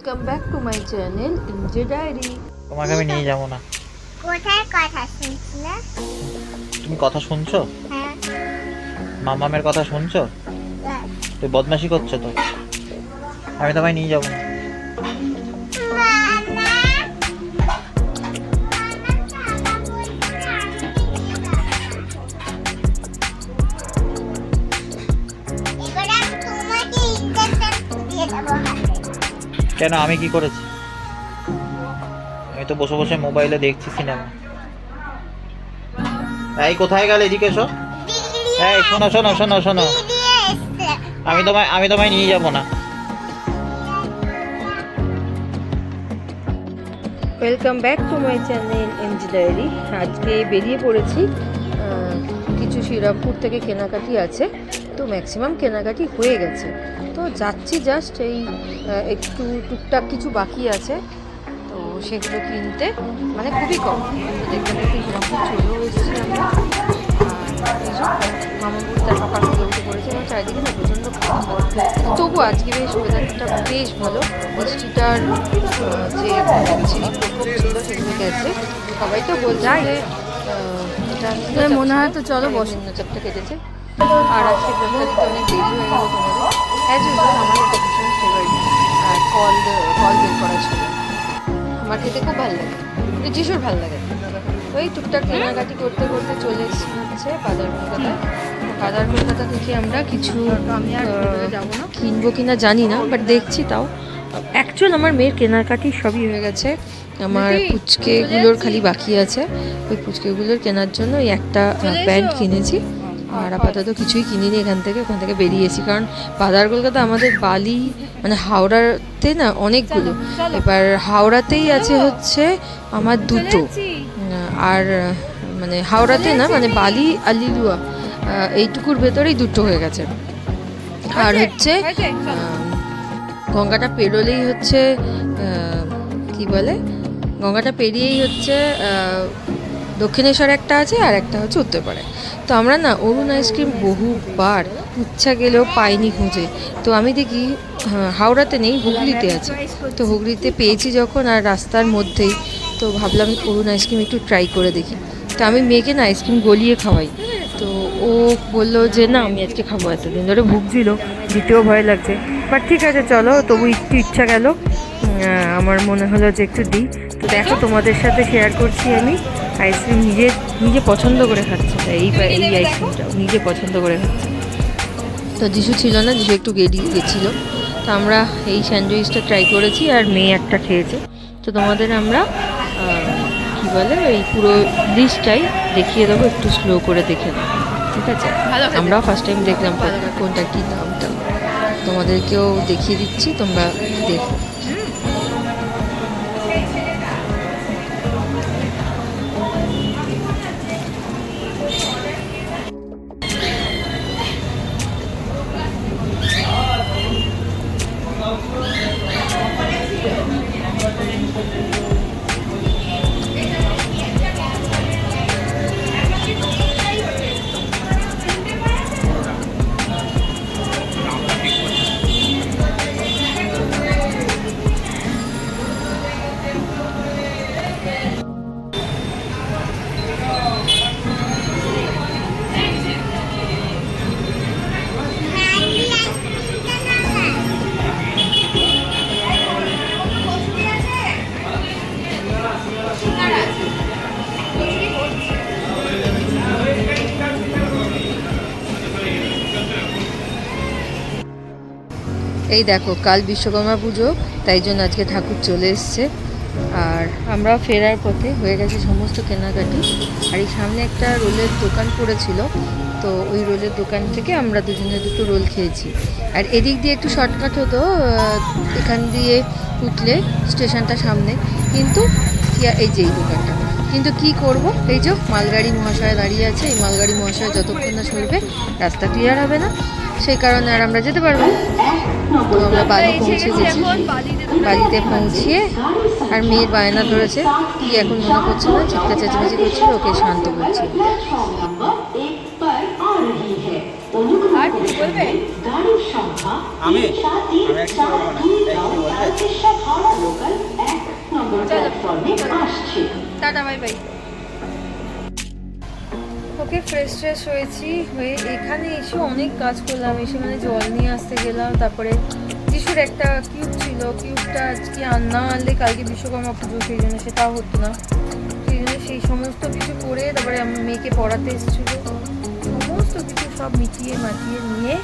Welcome back to my channel MJ diary. তোমাকে আমি নিয়ে যাব না। কোথায় কথা শুনছিলে? তুমি কথা শুনছো? হ্যাঁ। মামামের কথা শুনছো? তুই বদমাশি করছো তো। আমি তোমায় নিয়ে যাব না। কেন, আমি কি করেছি? আমি তো বসে বসে মোবাইলে দেখছি সিনেমা। এই কোথায় গেলে? এদিকে এসো। এই শোনো শোনো শোনো শোনো, আমি তোমায় নিয়ে যাব না। Welcome back to my channel MJ diary. আজকে বেরিয়ে পড়েছি, কিছু শ্রীরামপুর থেকে কেনাকাটি আছে, তো ম্যাক্সিমাম কেনাকাটি হয়ে গেছে। তো যাচ্ছি জাস্ট এই একটু টুকটাক কিছু বাকি আছে, তো সেগুলো কিনতে, মানে খুবই কম। দেখতে দেখতে শ্রীরামপুর চলেও এসেছি আমরা। আর এই সব মামাপুর তার সকাল থেকে উঠে পড়েছে এবং চারিদিকে না প্রচণ্ড খারাপ। তবু আজকে বেশ ওয়েদারটা বেশ ভালো, বৃষ্টিটার যে বিচ্ছিরি প্রকোপ ছিল সেগুলো গেছে। সবাই তো বলছে যে মনে হয় তো চলো নিম্নচাপটা কেটেছে। আর আজকে ব্লগটা দিতে অনেক দেরি হয়ে গেল তোমাদের। অ্যাজ ইউজুয়াল আমার একটা ভীষণ ফেভারিট ফল বের করা ছিল, আমার খেতে খুব ভালো লাগে, যিশুর ভালো লাগে। ওই টুকটাক কেনাকাটি করতে করতে চলে এসেছি হচ্ছে বাজার কলকাতায়। বাজার কলকাতা থেকে আমরা কিছু কিনবো কিনা জানি না, বাট দেখছি। তাও অ্যাকচুয়াল আমার মেয়ের কেনাকাটি সবই হয়ে গেছে, আমার পুচকেগুলোর খালি বাকি আছে। ওই পুচকেগুলোর কেনার জন্য ওই একটা প্যান্ট কিনেছি, আর আপাতত কিছুই কিনিনি। ওখান থেকে বেরিয়েছি, কারণ বাজার কলকাতা আমাদের বালি মানে হাওড়াতে না অনেকগুলো, এবার হাওড়াতেই আছে হচ্ছে আমার দুটো, আর মানে হাওড়াতে না মানে বালি আলিলুয়া এইটুকুর ভেতরেই দুটো হয়ে গেছে। আর হচ্ছে গঙ্গাটা পেরোলেই হচ্ছে কি বলে, গঙ্গাটা পেরিয়েই হচ্ছে দক্ষিণেশ্বর একটা আছে, আর একটা হচ্ছে উত্তরপাড়ায়। তো আমরা না অরুণ আইসক্রিম বহুবার ইচ্ছা গেলেও পাইনি খুঁজে। তো আমি দেখি হাওড়াতে নেই, হুগলিতে আছে। তো হুগলিতে পেয়েছি যখন, আর রাস্তার মধ্যেই, তো ভাবলাম অরুণ আইসক্রিম একটু ট্রাই করে দেখি। তো আমি মেয়েকে না আইসক্রিম গলিয়ে খাওয়াই, তো ও বললো যে না আমি আজকে খাবো, এতদিন ধরে ভুগছিল, দিতেও ভয় লাগছে। বাট ঠিক আছে চলো, তবু একটু ইচ্ছা গেল, আমার মনে হলো যে একটু দিই। তো দেখো তোমাদের সাথে শেয়ার করছি আমি আইসক্রিম নিজে পছন্দ করে খাচ্ছে। এই আইসক্রিমটাও নিজে পছন্দ করে খাচ্ছে। তো যিশু ছিল না, যিশু একটু গেছিলো। তো আমরা এই স্যান্ডউইচটা ট্রাই করেছি, আর মেয়ে একটা খেয়েছে। তো তোমাদের আমরা কী বলে এই পুরো ডিশটাই দেখিয়ে দেবো, একটু স্লো করে দেখে নেবো, ঠিক আছে? আমরাও ফার্স্ট টাইম দেখলাম কোনটা কী দামটা, তোমাদেরকেও দেখিয়ে দিচ্ছি, তোমরা দেখো। এই দেখো কাল বিশ্বকর্মা পুজো, তাই জন্য আজকে ঠাকুর চলে এসছে। আর আমরা ফেরার পথে হয়ে গেছে সমস্ত কেনাকাটি। আর এই সামনে একটা রোলের দোকান পড়েছিল, তো ওই রোলের দোকান থেকে আমরা দুজনে দুটো রোল খেয়েছি। আর এদিক দিয়ে একটু শর্টকাট হতো, এখান দিয়ে উঠলে স্টেশনটা সামনে, কিন্তু এই যে এই দোকানটা, কিন্তু কি করব, এই যে মালগাড়ি মহাশয় দাঁড়িয়ে আছে, এই মালগাড়ি মহাশয় যতক্ষণ না চলবে রাস্তা ক্লিয়ার হবে না, সেই কারণে আর আমরা যেতে পারবো। তো আমরা বালি পৌঁছে গেছি, বালিতে পৌঁছিয়ে আর মেয়ের বায়না ধরেছে, কি এখন মনে করছে না, চিৎকার চেঁচামেচি করছিল, ওকে শান্ত করছি। আমি টাটা বাই বাই। ওকে ফ্রেশ ট্রেশ হয়েছি, হয়ে এখানে এসে অনেক কাজ করলাম। এসে মানে জল নিয়ে আসতে গেলাম, তারপরে যিশুর একটা কিউব ছিল, কিউবটা আজকে না আনলে কালকে বিশ্বকর্মা পুজো, সেই জন্য সেটাও হতো না। সেই জন্য সেই সমস্ত কিছু করে তারপরে আমার মেয়েকে পড়াতে এসেছিলো, সমস্ত কিছু সব মিটিয়ে মাটিয়ে নিয়ে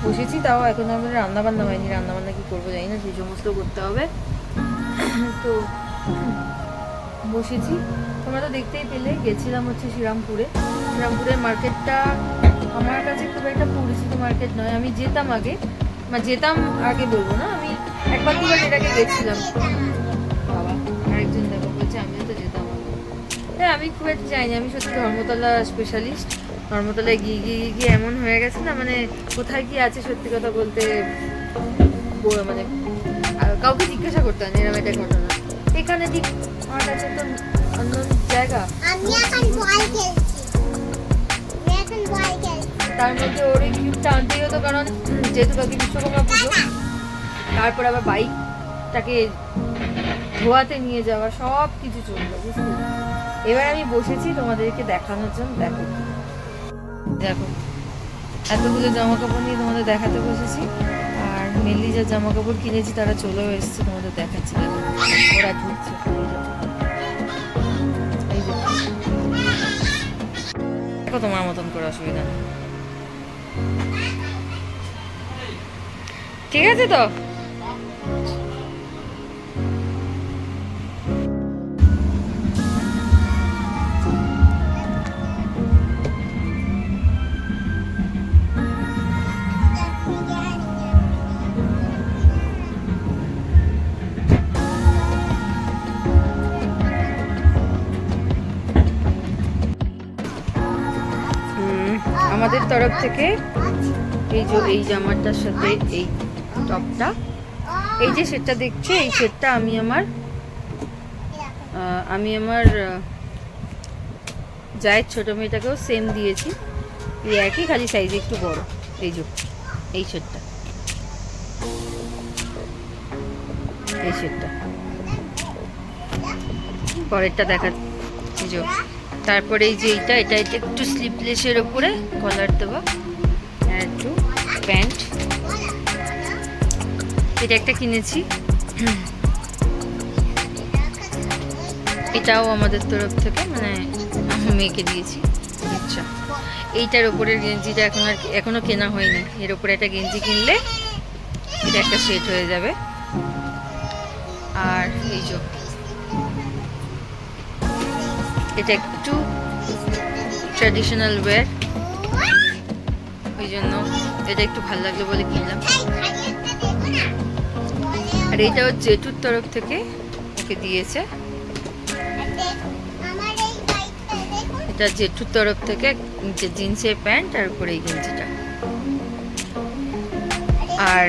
বসেছি। তাও এখন আমাদের রান্নাবান্না হয়নি, রান্নাবান্না কী করবো জানি না, সেই সমস্ত করতে হবে। তো বসেছি, তোমরা তো দেখতেই পেলে। গেছিলাম হচ্ছে শ্রীরামপুরে। শ্রীরামপুরের মার্কেটটা আমার কাছে খুব একটা পরিচিত মার্কেট নয়। আমি যেতাম আগে, মানে যেতাম আগে বলবো না, আমি একবার দুবার এর আগে গেছিলাম। বাবা আরেকজন দেখো বলছে আমিও তো যেতাম আগে। হ্যাঁ আমি খুব একটা যাইনি, আমি সত্যি ধর্মতলা স্পেশালিস্ট। ধর্মতলায় গিয়ে গিয়ে গিয়ে এমন হয়ে গেছে না, মানে কোথায় কি আছে সত্যি কথা বলতে মানে কাউকে জিজ্ঞাসা করতে হয় না, এরকম একটা ঘটনা। এখানে ঠিক আমার কাছে তো অন্য জায়গা, আমি এখন বল খেলছি। তার মধ্যে ওর এই কিউবটা আনতেই হতো, কারণ যেহেতু কালকে বিশ্বকর্মা পুজো, তারপর আবার বাইকটাকে ধোয়াতে নিয়ে যাওয়া, সব কিছু চললো বুঝতে। এবার আমি বসেছি তোমাদেরকে দেখানোর জন্য। দেখো দেখো এতগুলো জামা কাপড় নিয়ে তোমাদের দেখাতে বসেছি। আর মেনলি যা জামা কাপড় কিনেছি তারা চলেও এসেছে, তোমাদের দেখাচ্ছি। দেখো ওরা ঢুকছে, এই যে দেখো তোমার মতন করে, অসুবিধা নেই, ঠিক আছে তো। আমাদের তরফ থেকে এই যে এই জামাটার সাথে এই টপটা, এই যে সেটটা দেখছো, এই সেটটা আমি আমার জায়ের ছোট মেয়েটাকেও সেম দিয়েছি, এই একই, খালি সাইজ একটু বড়। এই যে এই সেটটা, এই সেটটা পরেরটা দেখাচ্ছি। যে তারপরে এই যে এটা একটু স্লিপলেসের ওপরে কলার দেওয়া, আর একটু প্যান্ট, এটা একটা কিনেছি। এটাও আমাদের তরফ থেকে, মানে মেয়েকে দিয়েছি। আচ্ছা এইটার ওপরের গেঞ্জিটা এখনো কেনা হয়নি, এর ওপরে একটা গেঞ্জি কিনলে এটা একটা সেট হয়ে যাবে। আর এই যে এটা একটু ট্র্যাডিশনাল ওয়্যার, ওই জন্য এটা একটু ভালো লাগলো বলে কিনলাম। আর এইটাও জেঠুর তরফ থেকে ওকে দিয়েছে, এটা জেঠুর তরফ থেকে জিন্সের প্যান্ট আর উপরে এই গেঞ্জিটা। আর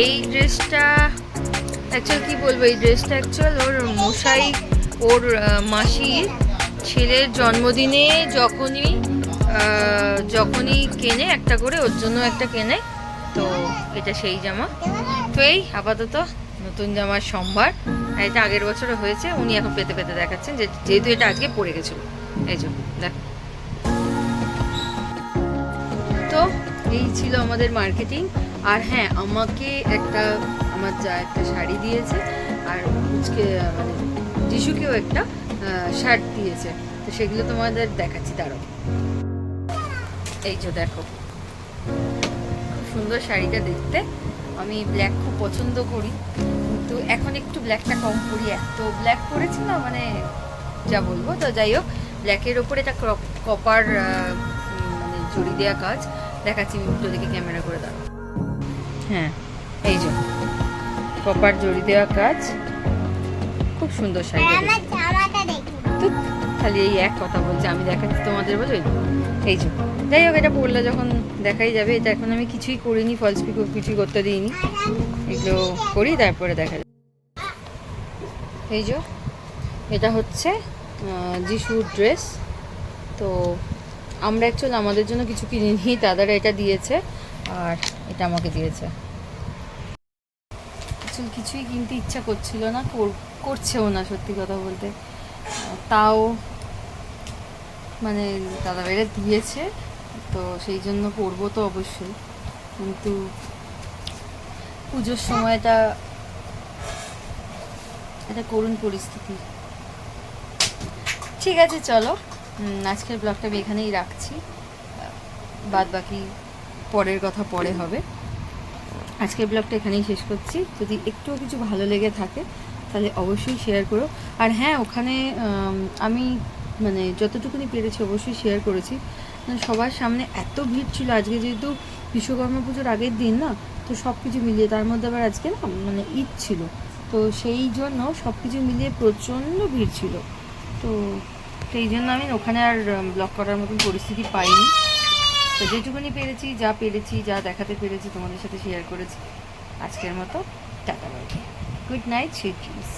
এই ড্রেসটা অ্যাকচুয়াল কি বলবো, এই ড্রেসটা অ্যাকচুয়াল ওর মশাই, ওর মাসির ছেলের জন্মদিনে যখনই কেনে একটা করে, ওর জন্য একটা কেনে, তো এটা সেই জামা। তো এই আপাতত নতুন জামার সম্ভার। আর এটা আগের বছরে হয়েছে, উনি এখন পেতে পেতে দেখাচ্ছেন, যেহেতু এটা আজকে পরে গেছিল। এই যে দেখ, তো এই ছিল আমাদের মার্কেটিং। আর হ্যাঁ আমাকে আমার যা একটা শাড়ি দিয়েছে, আর মানে যিশুকেও একটা শার্ট দিয়েছে, তো সেগুলো তোমাদের দেখাচ্ছি। দাঁড়াও, এই যে দেখো খুব সুন্দর শাড়িটা দেখতে। আমি ব্ল্যাক খুব পছন্দ করি, কিন্তু এখন একটু ব্ল্যাকটা কম করি, এত ব্ল্যাক পরেছি না, মানে যা বলবো। তো যাই হোক, ব্ল্যাকের ওপরে এটা কপার মানে জড়ি দেওয়া কাজ দেখাচ্ছি, আমি উল্টো দিকে ক্যামেরা করে দাঁড়াও। হ্যাঁ এই যে কপার জড়ি দেওয়া কাজ, খুব সুন্দর শাড়িটা তো। খালি এই এক কথা বলছে, আমি দেখাচ্ছি তোমাদের বলে। এই যে যাই হোক, এটা পরলে যখন দেখাই যাবে। এটা এখন আমি কিছুই করিনি, ফলস পিক কিছুই করতে দিইনি, এগুলো করি তারপরে দেখা যাবে। এই যে এটা হচ্ছে যিশুর ড্রেস। তো আমরা অ্যাকচুয়ালি আমাদের জন্য কিছু কিনিনি, দাদারা এটা দিয়েছে আর এটা আমাকে দিয়েছে। কিছু অ্যাকচুয়ালি কিছুই কিনতে ইচ্ছা করছিল না, করছেও না সত্যি কথা বলতে। তাও মানে দাদা বেড়ে দিয়েছে, তো সেই জন্য করবো তো অবশ্যই, কিন্তু পুজোর সময়টা একটা করুণ পরিস্থিতি। ঠিক আছে চলো, আজকের ব্লগটা আমি এখানেই রাখছি, বাদ বাকি পরের কথা পরে হবে। আজকের ব্লগটা এখানেই শেষ করছি। যদি একটুও কিছু ভালো লেগে থাকে তাহলে অবশ্যই শেয়ার করো। আর হ্যাঁ, ওখানে আমি মানে যতটুকুনি পেরেছি অবশ্যই শেয়ার করেছি। মানে সবার সামনে এত ভিড় ছিল আজকে, যেহেতু বিশ্বকর্মা পুজোর আগের দিন না, তো সব কিছু মিলিয়ে, তার মধ্যে আবার আজকে না মানে ঈদ ছিল, তো সেই জন্য সব কিছু মিলিয়ে প্রচণ্ড ভিড় ছিল। তো সেই জন্য আমি ওখানে আর ব্লগ করার মতন পরিস্থিতি পাইনি। তো যেটুকুনি পেরেছি, যা দেখাতে পেরেছি তোমাদের সাথে শেয়ার করেছি। আজকের মতো tata bye, good night, sweet dreams.